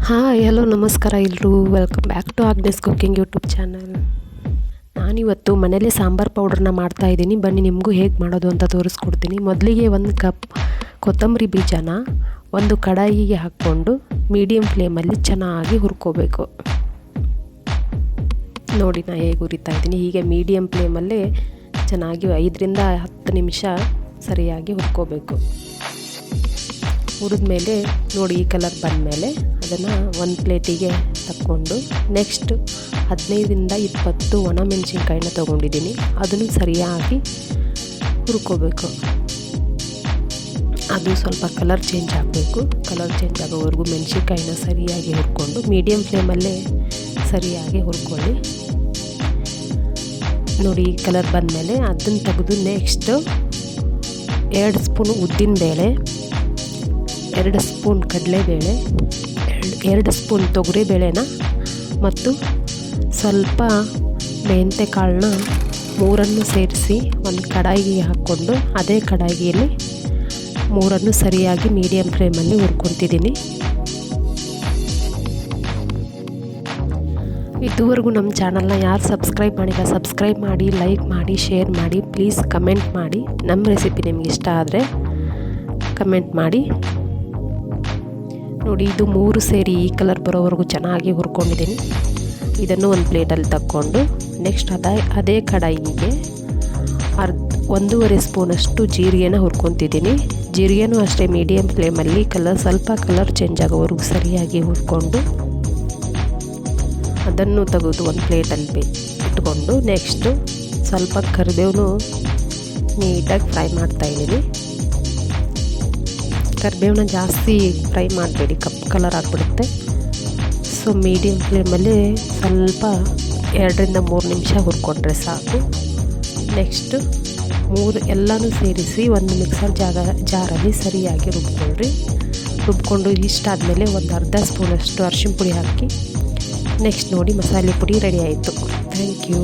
Hi hello ನಮಸ್ಕಾರ ಎಲ್ಲರೂ, welcome back to Agnes cooking YouTube channel. ನಾನಿವತ್ತು ಮನೇಲಿ ಸಾಂಬಾರು ಪೌಡ್ರನ್ನ ಮಾಡ್ತಾಯಿದ್ದೀನಿ. ಬನ್ನಿ ನಿಮಗೂ ಹೇಗೆ ಮಾಡೋದು ಅಂತ ತೋರಿಸ್ಕೊಡ್ತೀನಿ. ಮೊದಲಿಗೆ 1 ಕಪ್ ಕೊತ್ತಂಬರಿ ಬೀಜನ ಒಂದು ಕಡಾಯಿಗೆ ಹಾಕ್ಕೊಂಡು ಮೀಡಿಯಮ್ ಫ್ಲೇಮಲ್ಲಿ ಚೆನ್ನಾಗಿ ಹುರ್ಕೋಬೇಕು. ನೋಡಿ ನಾನು ಹೇಗೆ ಹುರಿತಾ ಇದ್ದೀನಿ. ಹೀಗೆ ಮೀಡಿಯಮ್ ಫ್ಲೇಮಲ್ಲೇ ಚೆನ್ನಾಗಿ 5 ರಿಂದ 10 ನಿಮಿಷ ಸರಿಯಾಗಿ ಹುರ್ಕೋಬೇಕು. ಹುರಿದ್ಮೇಲೆ ನೋಡಿ ಈ ಕಲರ್ ಬಂದಮೇಲೆ ಅದನ್ನು ಒಂದು ಪ್ಲೇಟಿಗೆ ತಕ್ಕೊಂಡು ನೆಕ್ಸ್ಟ್ 15 ರಿಂದ 20 ಒಣಮೆಣಸಿನ್ಕಾಯಿನ ತೊಗೊಂಡಿದ್ದೀನಿ. ಅದನ್ನು ಸರಿಯಾಗಿ ಹುರ್ಕೋಬೇಕು. ಅದು ಸ್ವಲ್ಪ ಕಲರ್ ಚೇಂಜ್ ಆಗಬೇಕು. ಕಲರ್ ಚೇಂಜ್ ಆಗೋವರೆಗೂ ಮೆಣಸಿನ್ಕಾಯಿನ ಸರಿಯಾಗಿ ಹುರ್ಕೊಂಡು ಮೀಡಿಯಮ್ ಫ್ಲೇಮಲ್ಲೇ ಸರಿಯಾಗಿ ಹುರ್ಕೊಳ್ಳಿ. ನೋಡಿ ಈ ಕಲರ್ ಬಂದಮೇಲೆ ಅದನ್ನು ತೆಗೆದು ನೆಕ್ಸ್ಟು 2 ಸ್ಪೂನ್ ಉದ್ದಿನಬೇಳೆ, 2 ಸ್ಪೂನ್ ಕಡಲೆಬೇಳೆ, 2 ಸ್ಪೂನ್ ತೊಗರಿಬೇಳೆನ ಮತ್ತು ಸ್ವಲ್ಪ ಮೆಂತ್ಯ ಕಾಳನ್ನ 3 ಸೇರಿಸಿ ಒಂದು ಕಡಾಯಿಗೆ ಹಾಕ್ಕೊಂಡು ಅದೇ ಕಡಾಯಿಯಲ್ಲಿ 3 ಸರಿಯಾಗಿ ಮೀಡಿಯಮ್ ಫ್ಲೇಮಲ್ಲಿ ಹುರ್ಕೊತಿದ್ದೀನಿ. ಇದುವರೆಗೂ ನಮ್ಮ ಚಾನಲ್ನ ಯಾರು ಸಬ್ಸ್ಕ್ರೈಬ್ ಮಾಡಿಲ್ಲ ಸಬ್ಸ್ಕ್ರೈಬ್ ಮಾಡಿ, ಲೈಕ್ ಮಾಡಿ, ಶೇರ್ ಮಾಡಿ, ಪ್ಲೀಸ್ ಕಮೆಂಟ್ ಮಾಡಿ. ನಮ್ಮ ರೆಸಿಪಿ ನಿಮ್ಗೆ ಇಷ್ಟ ಆದರೆ ಕಮೆಂಟ್ ಮಾಡಿ. ನೋಡಿ ಇದು 3 ಸೇರಿ ಈ ಕಲರ್ ಬರೋವರೆಗೂ ಚೆನ್ನಾಗಿ ಹುರ್ಕೊಂಡಿದ್ದೀನಿ. ಇದನ್ನು ಒಂದು ಪ್ಲೇಟಲ್ಲಿ ತಕ್ಕೊಂಡು ನೆಕ್ಸ್ಟ್ ಅದೇ ಕಡಾಯಿಗೆ 1.5 ಸ್ಪೂನಷ್ಟು ಜೀರಿಗೆನ ಹುರ್ಕೊತಿದ್ದೀನಿ. ಜೀರಿಗೆನೂ ಅಷ್ಟೇ ಮೀಡಿಯಮ್ ಫ್ಲೇಮಲ್ಲಿ ಸ್ವಲ್ಪ ಕಲರ್ ಚೇಂಜ್ ಆಗೋವರೆಗೂ ಸರಿಯಾಗಿ ಹುರ್ಕೊಂಡು ಅದನ್ನು ತೆಗೆದು ಒಂದು ಪ್ಲೇಟಲ್ಲಿ ಇಟ್ಕೊಂಡು ನೆಕ್ಸ್ಟು ಸ್ವಲ್ಪ ಕರಿಬೇವನ್ನು ನೀಟಾಗಿ ಫ್ರೈ ಮಾಡ್ತಾಯಿದ್ದೀನಿ. ಕರಿಬೇವನ್ನ ಜಾಸ್ತಿ ಫ್ರೈ ಮಾಡಬೇಡಿ, ಕಪ್ಪು ಕಲರ್ ಆಗಿಬಿಡುತ್ತೆ. ಸೊ ಮೀಡಿಯಮ್ ಫ್ಲೇಮಲ್ಲಿ ಸ್ವಲ್ಪ 2 ರಿಂದ 3 ನಿಮಿಷ ಹುರ್ಕೊಂಡ್ರೆ ಸಾಕು. ನೆಕ್ಸ್ಟು ಎಲ್ಲನೂ ಸೇರಿಸಿ ಒಂದು ಮಿಕ್ಸರ್ ಜಾರಲ್ಲಿ ಸರಿಯಾಗಿ ರುಬ್ಕೊಂಡು ಇಷ್ಟಾದಮೇಲೆ ಒಂದು ಅರ್ಧ ಸ್ಪೂನಷ್ಟು ಅರಿಶಿನ ಪುಡಿ ಹಾಕಿ ನೆಕ್ಸ್ಟ್ ನೋಡಿ ಮಸಾಲೆ ಪುಡಿ ರೆಡಿ ಆಯಿತು. Thank you.